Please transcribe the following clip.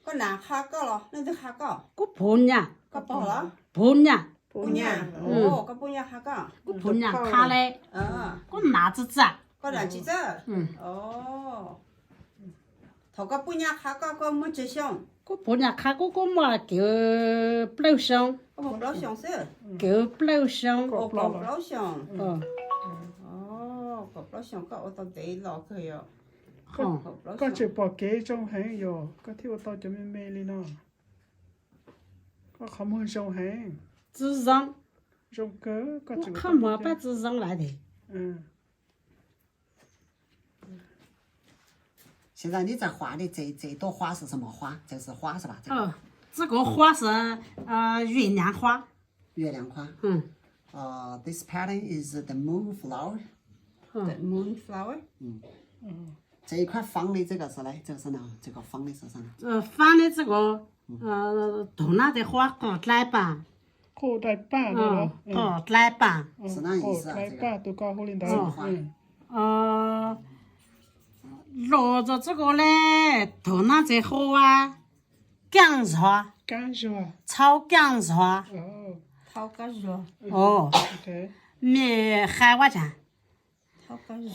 个男哈个咯，那就哈个，个婆娘，个包了，婆娘，不娘，哦，个不娘哈个，个婆娘卡嘞，个拿子子，个男记者，哦，头个不娘哈个个没吉祥，个婆娘卡个嘛叫不老香，个不老祥噻，叫不老香，哦，个不老祥，哦，哦，个不老祥个我到地落去哟，哦，个不老 có 祥， chữ bỏ kế trong hàng rồi có thiếu tao cho mình mê lên nó có không hơn trong hàng 智商， trong cớ có 我 chữ 看没把智商来的，现在你在画的这朵花是什么花？这是花是吧？这个哦，这个花是月亮花，月亮花。This pattern is the moon flower。 the moon flower，这一块方的这个是嘞，这个是哪？这个方的是啥呢？放的这个头那的花搞来吧， cô đại ba đó 搞来吧，是哪意 cô 思啊？ đại 这 ba 个 tôi có hồ lên 什么 đó 花？落着这个嘞，头那在花啊，姜茶， cá rồi 炒姜茶， oh 头个热，哦， thế 没海花钱。头个热。